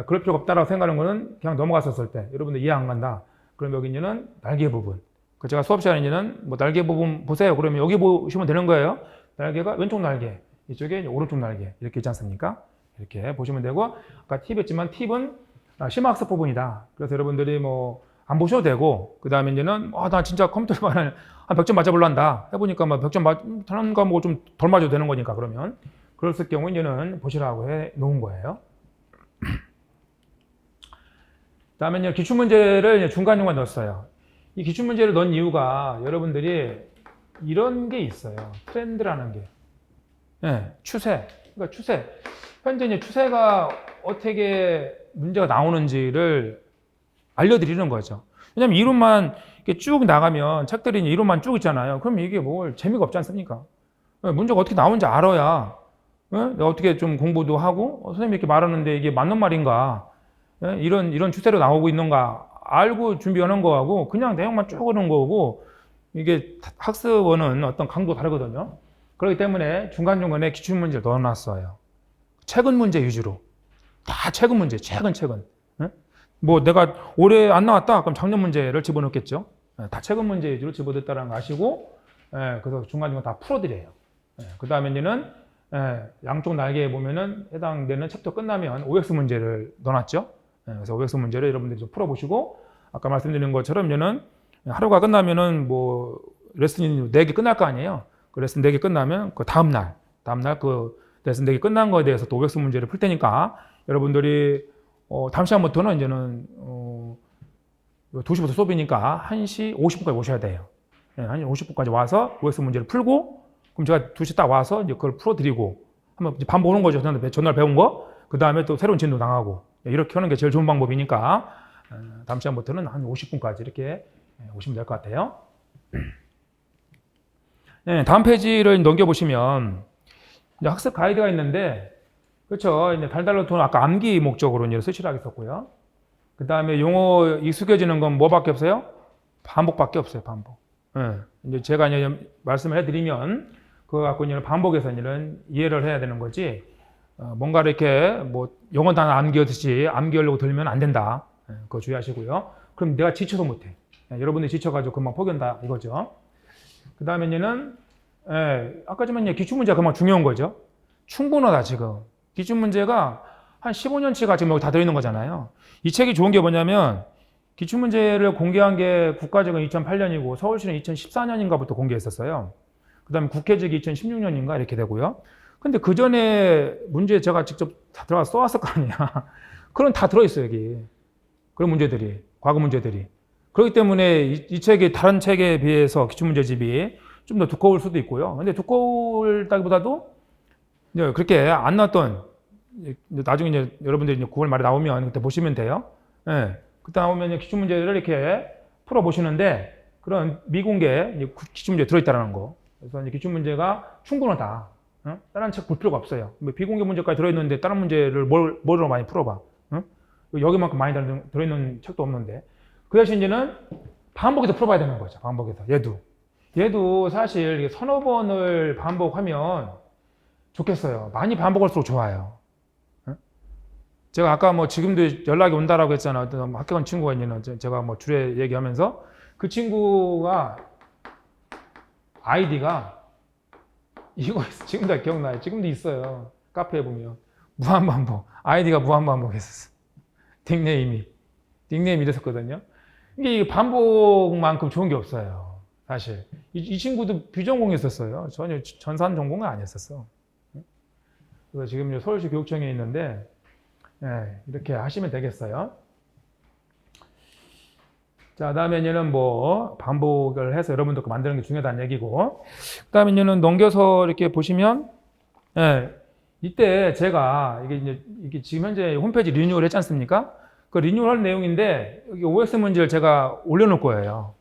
그럴 필요가 없다라고 생각하는 거는 그냥 넘어갔었을 때 여러분들 이해 안 간다. 그럼 여기 이제는 날개 부분. 그 제가 수업 시간에 이제는 뭐 날개 부분 보세요. 그러면 여기 보시면 되는 거예요. 날개가 왼쪽 날개, 이쪽에 오른쪽 날개 이렇게 있지 않습니까? 이렇게 보시면 되고, 아까 팁 했지만 팁은 심화학습 부분이다. 그래서 여러분들이 뭐 안 보셔도 되고, 그 다음에 이제는 나 진짜 컴퓨터만을 한 100점 맞아볼란다 해보니까 뭐 100점 다른 과목을 좀 덜 맞아도 되는 거니까, 그러면 그랬을 경우 이제는 보시라고 해 놓은 거예요. 다음에 이제 기출문제를 중간중간 넣었어요. 이 기출문제를 넣은 이유가 여러분들이 이런 게 있어요. 트렌드라는 게. 추세. 그러니까 추세. 현재 이제 추세가 어떻게 문제가 나오는지를 알려드리는 거죠. 왜냐면 이론만 이렇게 쭉 나가면, 책들이 이론만 쭉 있잖아요. 그럼 이게 뭘 재미가 없지 않습니까? 문제가 어떻게 나오는지 알아야 내가 어떻게 좀 공부도 하고, 선생님이 이렇게 말하는데 이게 맞는 말인가, 이런 추세로 나오고 있는가 알고 준비하는 거하고 그냥 내용만 쭉 오는 거고, 이게 학습원은 어떤 강도 다르거든요. 그렇기 때문에 중간중간에 기출문제를 넣어놨어요. 최근 문제 위주로. 다 최근 문제, 최근. 뭐 내가 올해 안 나왔다? 그럼 작년 문제를 집어넣겠죠. 다 최근 문제 위주로 집어넣었다는 거 아시고, 그래서 중간중간 다 풀어드려요. 그 다음에 이제는 양쪽 날개에 보면은 해당되는 챕터 끝나면 OX 문제를 넣어놨죠. 그래서 OX 문제를 여러분들이 좀 풀어보시고, 아까 말씀드린 것처럼 이제는 하루가 끝나면은 뭐 레슨이 4개 끝날 거 아니에요. 그 레슨 4개 끝나면 그 다음날 그 레슨 4개 끝난 거에 대해서 또 OX 문제를 풀 테니까, 여러분들이 다음 시간부터는 이제는 2시부터 수업이니까 1시 50분까지 오셔야 돼요. 1시 50분까지 와서 OX 문제를 풀고, 그럼 제가 2시 딱 와서 이제 그걸 풀어드리고, 한번 이제 반복하는 거죠. 전날 배운 거. 그 다음에 또 새로운 진도 나가고. 이렇게 하는 게 제일 좋은 방법이니까, 다음 시간부터는 한 50분까지 이렇게 오시면 될 것 같아요. 다음 페이지를 넘겨보시면, 이제 학습 가이드가 있는데, 그렇죠. 이제 달달로 돈 아까 암기 목적으로 이제 쓰시라고 했었고요. 그 다음에 용어 익숙해지는 건 뭐밖에 없어요? 반복밖에 없어요. 반복. 이제 제가 이제 말씀을 해드리면 그거 갖고 이제 반복해서 이제는 이해를 해야 되는 거지. 뭔가를 이렇게 뭐 영어 단어 암기하듯이 암기하려고 들면 안 된다. 그거 주의하시고요. 그럼 내가 지쳐서 못해. 여러분들이 지쳐가지고 금방 포기한다 이거죠. 그 다음에 이제는 아까 전에 이제 기출문제가 금방 중요한 거죠. 충분하다 지금. 기출문제가 한 15년치가 지금 여기 다 들어있는 거잖아요. 이 책이 좋은 게 뭐냐면, 기출문제를 공개한 게 국가직은 2008년이고 서울시는 2014년인가부터 공개했었어요. 그 다음에 국회직이 2016년인가 이렇게 되고요. 근데 그 전에 문제 제가 직접 다 들어가서 써왔을 거 아니야. 그런 다 들어있어요, 여기. 그런 문제들이, 과거 문제들이. 그렇기 때문에 이 책이 다른 책에 비해서 기출문제집이 좀 더 두꺼울 수도 있고요. 근데 두꺼울다기보다도 그렇게 안 나왔던, 나중에 이제 여러분들이 이제 9월 말에 나오면 그때 보시면 돼요. 그때 나오면 기출문제를 이렇게 풀어보시는데, 그런 미공개 기출문제 들어있다는 거. 그래서 이제 기출문제가 충분하다. 다른 책 볼 필요가 없어요. 비공개 문제까지 들어있는데 다른 문제를 뭐로 많이 풀어봐. 여기만큼 많이 들어있는 책도 없는데. 그 대신 이제는 반복해서 풀어봐야 되는 거죠. 반복해서. 얘도 사실 서너 번을 반복하면 좋겠어요. 많이 반복할수록 좋아요. 제가 아까 뭐 지금도 연락이 온다라고 했잖아요. 어떤 학교 간 친구가 있는, 제가 뭐 줄에 얘기하면서 그 친구가 아이디가 이거 지금도 기억나요. 지금도 있어요. 카페에 보면 무한반복, 아이디가 무한반복했었어. 닉네임이 이랬었거든요. 이게 반복만큼 좋은 게 없어요. 사실 이 친구도 비전공했었어요. 전혀 전산 전공은 아니었었어. 그래서 지금 서울시 교육청에 있는데 이렇게 하시면 되겠어요. 자, 다음에 이제는 뭐 반복을 해서 여러분들 거 만드는 게 중요하다는 얘기고, 그다음에 이제는 넘겨서 이렇게 보시면, 이때 제가 이게 지금 현재 홈페이지 리뉴얼 했지 않습니까? 그 리뉴얼 내용인데 여기 OS 문제를 제가 올려놓을 거예요.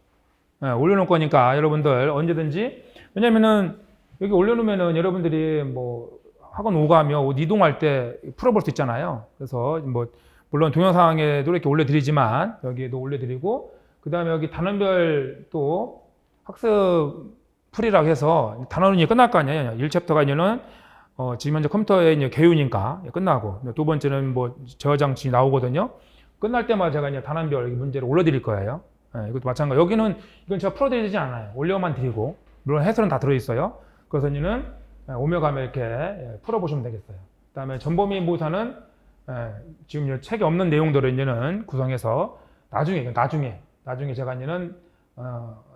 올려놓을 거니까 여러분들 언제든지, 왜냐면은 여기 올려놓으면은 여러분들이 뭐 학원 오가며 옷 이동할 때 풀어볼 수 있잖아요. 그래서 뭐 물론 동영상에도 이렇게 올려드리지만 여기에도 올려드리고, 그 다음에 여기 단원별 또 학습 풀이라고 해서 단원이 끝날 거 아니에요. 1챕터가 이제는 지금 현재 컴퓨터에 이제 개요니까 끝나고, 두 번째는 뭐 저장치 나오거든요. 끝날 때마다 제가 이제 단원별 문제를 올려드릴 거예요. 이것도 마찬가지. 여기는 이건 제가 풀어드리지 않아요. 올려만 드리고, 물론 해설은 다 들어있어요. 그래서 이제는 오며가며 이렇게 풀어보시면 되겠어요. 그 다음에 전범위 모사는 지금 책에 없는 내용들을 이제는 구성해서 나중에 제가 이제는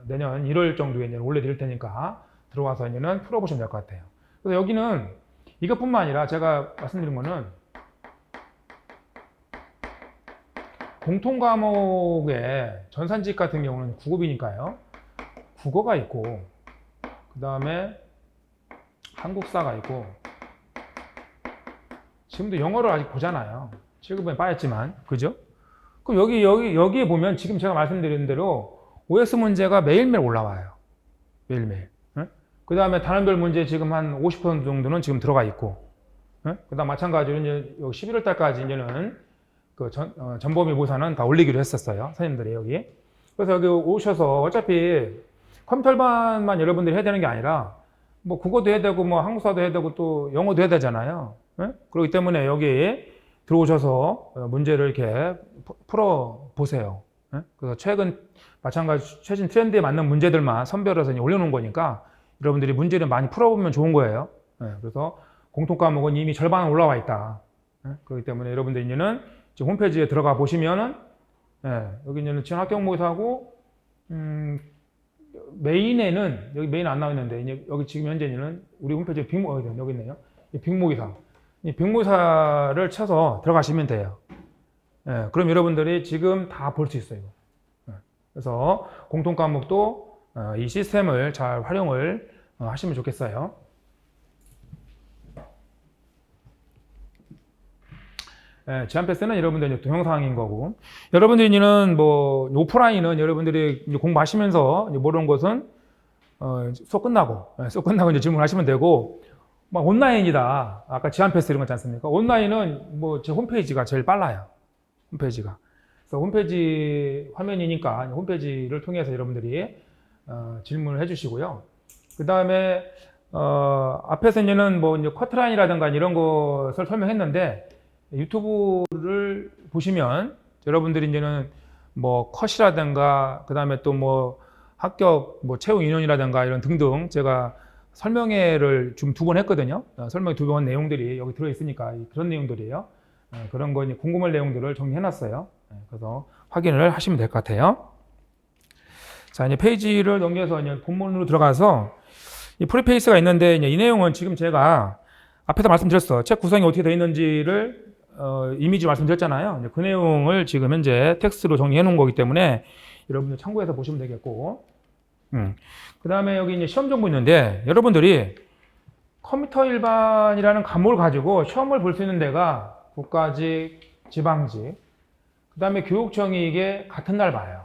내년 1월 정도에 이제 올려드릴 테니까 들어와서 이제는 풀어보시면 될 것 같아요. 그래서 여기는 이것뿐만 아니라 제가 말씀드린 거는 공통 과목의 전산직 같은 경우는 9급이니까요. 국어가 있고, 그 다음에 한국사가 있고, 지금도 영어를 아직 보잖아요. 7급에 빠졌지만, 그죠? 그럼 여기에 보면 지금 제가 말씀드린 대로 OS 문제가 매일매일 올라와요. 매일매일. 그 다음에 단원별 문제 지금 한 50% 정도는 지금 들어가 있고, 그 다음 마찬가지로 이제 여기 11월 달까지 이제는 그 전범위 모사는 다 올리기로 했었어요. 선생님들이 여기. 그래서 여기 오셔서 어차피 컴퓨터반만 여러분들이 해야 되는 게 아니라 뭐 국어도 해야 되고 뭐 한국사도 해야 되고 또 영어도 해야 되잖아요. 그렇기 때문에 여기 들어오셔서 문제를 이렇게 풀어 보세요. 그래서 최신 트렌드에 맞는 문제들만 선별해서 올려놓은 거니까 여러분들이 문제를 많이 풀어보면 좋은 거예요. 그래서 공통 과목은 이미 절반 올라와 있다. 그렇기 때문에 여러분들 이제는 지금 홈페이지에 들어가 보시면은 여기 이제는 지원 합격 모의사하고 메인에는 여기 메인 안 나와 있는데 이제 여기 지금 현재는 우리 홈페이지에 여기 있네요. 빅모의사. 이 빅모의사를 쳐서 들어가시면 돼요. 그럼 여러분들이 지금 다 볼 수 있어요. 그래서 공통 과목도 이 시스템을 잘 활용을 하시면 좋겠어요. 제한 패스는 여러분들 이제 동영상인 거고, 여러분들이는 뭐 오프라인은 여러분들이 이제 공부하시면서 이제 모르는 것은 수업 끝나고 이제 질문하시면 되고, 막 온라인이다. 아까 제한 패스 이런 거 있지 않습니까? 온라인은 뭐 제 홈페이지가 제일 빨라요. 홈페이지가. 그래서 홈페이지 화면이니까 홈페이지를 통해서 여러분들이 질문을 해주시고요. 그 다음에 앞에서 이제는 뭐 이제 커트라인이라든가 이런 것을 설명했는데, 유튜브를 보시면 여러분들이 이제는 뭐 컷이라든가 그 다음에 또 뭐 합격 뭐 채용 인원이라든가 이런 등등 제가 설명회를 좀 2번 했거든요. 설명회 2번 내용들이 여기 들어있으니까 그런 내용들이에요. 그런 거 궁금할 내용들을 정리해놨어요. 그래서 확인을 하시면 될 것 같아요. 자, 이제 페이지를 넘겨서 이제 본문으로 들어가서 이 프리페이스가 있는데 이제 이 내용은 지금 제가 앞에서 말씀드렸어. 책 구성이 어떻게 되어 있는지를 이미지 말씀드렸잖아요. 그 내용을 지금 현재 텍스트로 정리해 놓은 거기 때문에 여러분들 참고해서 보시면 되겠고, 그 다음에 여기 이제 시험 정보 있는데 여러분들이 컴퓨터 일반이라는 과목을 가지고 시험을 볼 수 있는 데가 국가직, 지방직, 그 다음에 교육청이 이게 같은 날 봐요.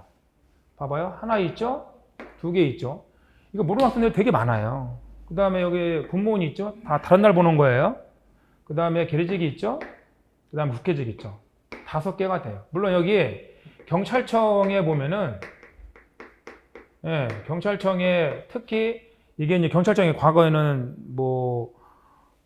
봐봐요. 하나 있죠? 2개 있죠? 이거 모르는 학생들이 되게 많아요. 그 다음에 여기 공무원이 있죠? 다 다른 날 보는 거예요. 그 다음에 계리직이 있죠? 그 다음에 국회직 있죠? 5개가 돼요. 물론 여기 경찰청에 보면은, 경찰청에 특히 이게 이제 경찰청이 과거에는 뭐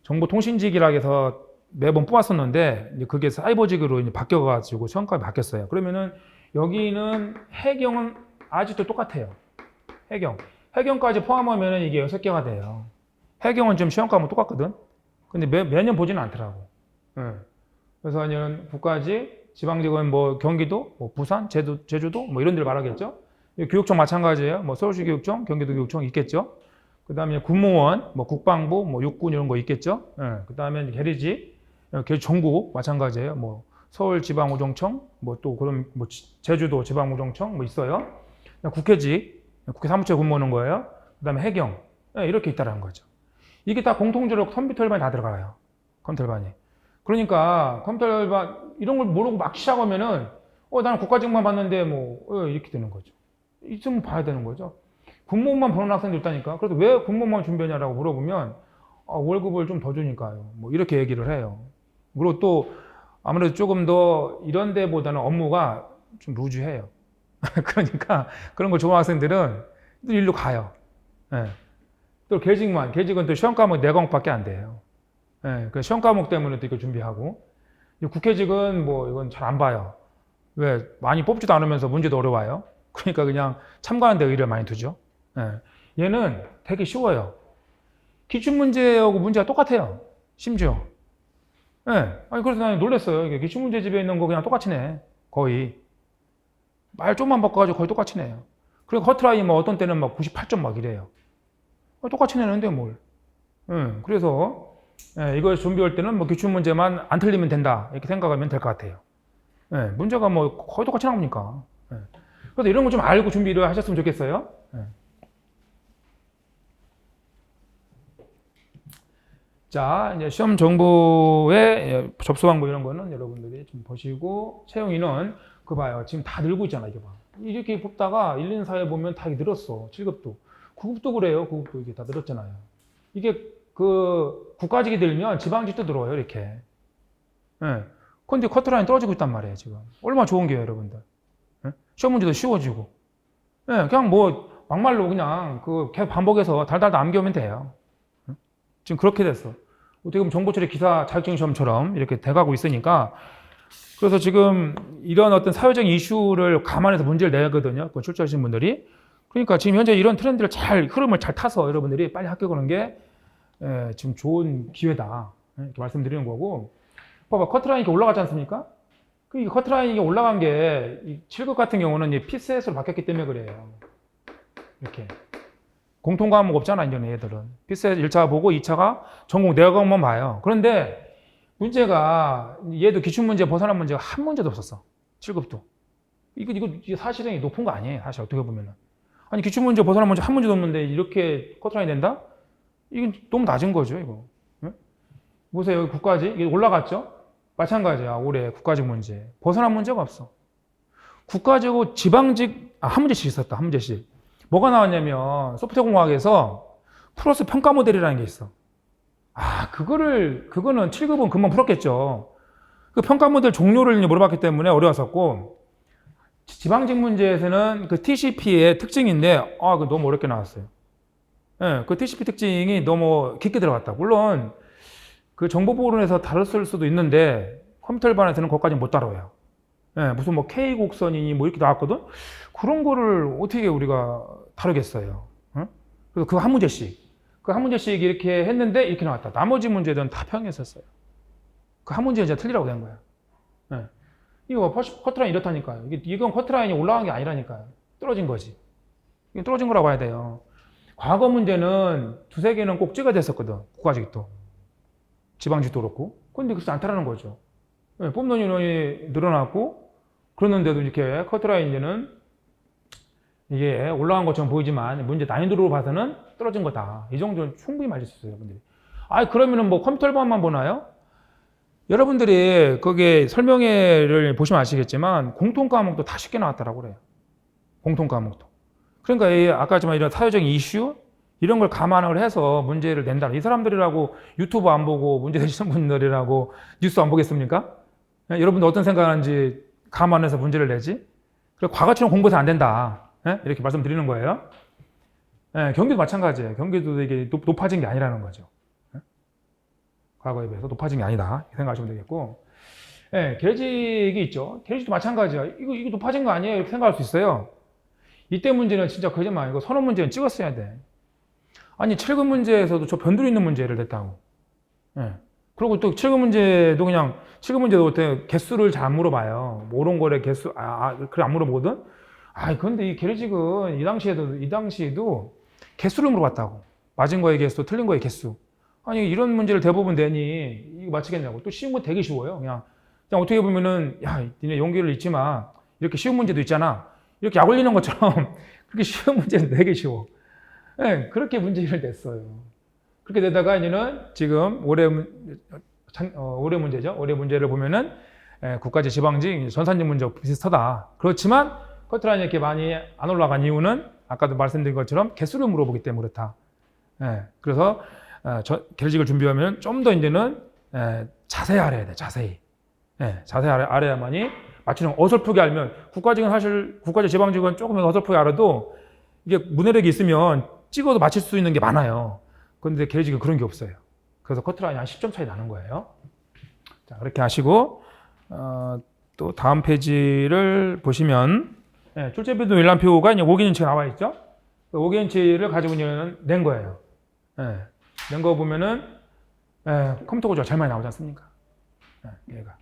정보통신직이라 해서 매번 뽑았었는데 이제 그게 사이버직으로 이제 바뀌어가지고 시험값이 바뀌었어요. 그러면은 여기는 해경은 아직도 똑같아요. 해경까지 포함하면은 이게 6개가 돼요. 해경은 지금 시험값은 똑같거든. 근데 매년 보지는 않더라고. 예. 그래서 이제 국가직, 지방직은 뭐 경기도, 뭐 부산, 제주도 뭐 이런 데를 말하겠죠. 교육청 마찬가지예요. 뭐 서울시 교육청, 경기도 교육청 있겠죠. 그 다음에 군무원, 뭐 국방부, 뭐 육군 이런 거 있겠죠. 예. 그 다음에 계리직, 전국 마찬가지예요. 뭐 서울지방우정청, 뭐 또 그럼 뭐 제주도 지방우정청 뭐 있어요. 국회직, 국회 사무처에 근무하는 거예요. 그 다음에 해경, 예, 이렇게 있다라는 거죠. 이게 다 공통적으로 컴퓨터 일반이 다 들어가요. 컴퓨터 일반이. 그러니까 컴퓨터 일반 이런 걸 모르고 막 시작하면은 나는 국가직만 봤는데 뭐 이렇게 되는 거죠. 있으면 봐야 되는 거죠. 군무원만 보는 학생도 있다니까. 그래서 왜 군무원만 준비하냐라고 물어보면 월급을 좀 더 주니까요. 뭐 이렇게 얘기를 해요. 그리고 또 아무래도 조금 더 이런 데보다는 업무가 좀 루즈해요. 그러니까 그런 거 좋아하는 학생들은 또 일로 가요. 예. 또 계직은 또 시험 과목 4과목밖에 안 돼요. 예. 그 시험 과목 때문에 또 이거 준비하고. 국회직은 뭐 이건 잘 안 봐요. 왜? 많이 뽑지도 않으면서 문제도 어려워요. 그러니까 그냥 참가하는 데 의의를 많이 두죠. 예. 얘는 되게 쉬워요. 기출문제하고 문제가 똑같아요. 심지어. 예. 아니, 그래서 난 놀랐어요. 이게 기출문제집에 있는 거 그냥 똑같이 내. 거의. 말 좀만 바꿔가지고 거의 똑같이 내요. 그리고 커트라인 뭐 어떤 때는 막 98점 막 이래요. 똑같이 내는데 뭘. 그래서 이걸 준비할 때는 뭐 기출문제만 안 틀리면 된다. 이렇게 생각하면 될 것 같아요. 문제가 뭐 거의 똑같이 나오니까. 그래서 이런 거 좀 알고 준비를 하셨으면 좋겠어요. 자, 이제 시험 정보의 접수 방법 이런 거는 여러분들이 좀 보시고, 채용 인원, 그거 봐요. 지금 다 늘고 있잖아, 이게 봐. 이렇게 뽑다가 1, 2, 4에 보면 다 늘었어. 7급도. 9급도 그래요. 9급도 이게 다 늘었잖아요. 이게 그 국가직이 들면 지방직도 늘어요, 이렇게. 근데 커트라인 떨어지고 있단 말이에요, 지금. 얼마나 좋은 게요, 여러분들. 시험 문제도 쉬워지고. 그냥 뭐 막말로 그냥 계속 반복해서 달달 남겨오면 돼요. 지금 그렇게 됐어. 어떻게 보면 정보 처리 기사 자격증 시험처럼 이렇게 돼가고 있으니까. 그래서 지금 이런 어떤 사회적인 이슈를 감안해서 문제를 내거든요. 그 출제하시는 분들이. 그러니까 지금 현재 이런 트렌드를 흐름을 잘 타서 여러분들이 빨리 합격하는 게 지금 좋은 기회다. 이렇게 말씀드리는 거고. 봐봐, 커트라인이 이렇게 올라가지 않습니까? 이 커트라인이 올라간 게 7급 같은 경우는 PCS로 바뀌었기 때문에 그래요. 이렇게. 공통 과목 없잖아, 이제는 얘들은. PCS 1차 보고 2차가 전공 4과목만 봐요. 그런데 문제가 얘도 기출문제 벗어난 문제가 한 문제도 없었어. 7급도. 이거 사실은 높은 거 아니에요. 사실 어떻게 보면은. 아니, 기출문제 벗어난 문제 한 문제도 없는데 이렇게 커트라인이 된다? 이건 너무 낮은 거죠, 이거. 보세요. 국가직. 이게 올라갔죠? 마찬가지야. 올해 국가직 문제. 벗어난 문제가 없어. 국가직하고 지방직, 한 문제씩 있었다. 한 문제씩. 뭐가 나왔냐면 소프트웨어공학에서 플러스 평가 모델이라는 게 있어. 그거는 7급은 금방 풀었겠죠. 그 평가 모델 종류를 물어봤기 때문에 어려웠었고, 지방직 문제에서는 그 TCP의 특징인데, 그거 너무 어렵게 나왔어요. 그 TCP 특징이 너무 깊게 들어갔다. 물론 그 정보보론에서 다뤘을 수도 있는데 컴퓨터 일반에서는 거기까지 못 다뤄요. 무슨 뭐 K 곡선이니 뭐 이렇게 나왔거든. 그런 거를 어떻게 우리가 다루겠어요. 그래서 그 한 문제씩 이렇게 했는데 이렇게 나왔다. 나머지 문제들은 다 평이었었어요. 그 한 문제 이제 틀리라고 된 거야. 이거 커트라인 이렇다니까요. 이건 커트라인이 올라간 게 아니라니까요. 떨어진 거지. 이게 떨어진 거라고 봐야 돼요. 과거 문제는 2-3개는 꼭 찍어야 됐었거든. 국가직도. 지방직도 그렇고. 근데 그렇지 않다라는 거죠. 뽑는 인원이 늘어났고, 그러는데도 이렇게 커트라인제는 이게 올라간 것처럼 보이지만 문제 난이도로 봐서는 떨어진 거다. 이 정도는 충분히 맞을 수 있어요, 여러분들이. 그러면은 뭐 컴퓨터 일반만 보나요? 여러분들이 거기에 설명회를 보시면 아시겠지만 공통 과목도 다 쉽게 나왔다라고 그래요. 공통 과목도. 그러니까 아까 했지만 이런 사회적인 이슈 이런 걸 감안을 해서 문제를 낸다. 이 사람들이라고 유튜브 안 보고 문제 내시는 분들이라고 뉴스 안 보겠습니까? 여러분들 어떤 생각하는지 감안해서 문제를 내지? 그리고 과거처럼 공부해서 안 된다. 이렇게 말씀드리는 거예요. 경기도 마찬가지예요. 경기도 이게 높아진 게 아니라는 거죠. 과거에 비해서 높아진 게 아니다. 생각하시면 되겠고. 예, 계획이 있죠. 계획도 마찬가지야. 이거 높아진 거 아니에요? 이렇게 생각할 수 있어요. 이때 문제는 진짜 거짓말 아니고 선언 문제는 찍었어야 돼. 아니, 7급 문제에서도 저 변두리 있는 문제를 냈다고. 예. 그리고 또 7급 문제도 그냥, 7급 문제도 그때 개수를 잘 안 물어봐요. 뭐 오른 거래 개수, 그래 안 물어보거든? 근데 이 계획직은 이 당시에도 개수를 물어봤다고. 맞은 거의 개수, 틀린 거의 개수. 아니, 이런 문제를 대부분 내니, 이거 맞히겠냐고. 또 쉬운 거 되게 쉬워요. 그냥 어떻게 보면은, 야, 니네 용기를 잊지 마. 이렇게 쉬운 문제도 있잖아. 이렇게 약 올리는 것처럼 그렇게 쉬운 문제는 되게 쉬워. 네, 그렇게 문제를 냈어요. 그렇게 되다가 이제는 지금 올해 문제죠. 올해 문제를 보면은 국가직, 지방직, 전산직 문제와 비슷하다. 그렇지만 커트라인이 이렇게 많이 안 올라간 이유는 아까도 말씀드린 것처럼 개수를 물어보기 때문에 그렇다. 그래서 계획직을 준비하면 좀 더 이제는 자세히 알아야 돼. 자세히. 자세히 알아야만이 맞추는 거. 어설프게 알면 국가직은 사실 국가직, 지방직은 조금 어설프게 알아도 이게 문해력이 있으면 찍어도 맞힐 수 있는 게 많아요. 그런데 계획직은 그런 게 없어요. 그래서 커트라인이 한 10점 차이 나는 거예요. 자, 그렇게 하시고 또 다음 페이지를 보시면 출제비도 일람표가 이제 5개년치가 나와 있죠. 5개년치를 가지고 낸 거예요. 낸 거 보면은 컴퓨터 구조가 제일 많이 나오지 않습니까? 얘가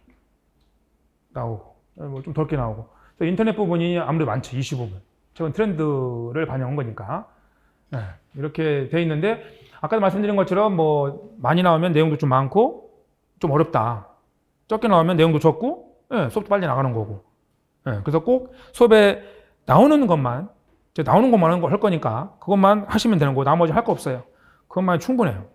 나오고 뭐 좀 덜게 나오고 인터넷 부분이 아무래도 많죠. 이슈 부분. 최근 트렌드를 반영한 거니까 이렇게 돼 있는데 아까도 말씀드린 것처럼 뭐 많이 나오면 내용도 좀 많고 좀 어렵다. 적게 나오면 내용도 적고 수업도 빨리 나가는 거고. 그래서 꼭 수업에 나오는 것만 할 거니까 그것만 하시면 되는 거고 나머지 할 거 없어요. 그것만 충분해요.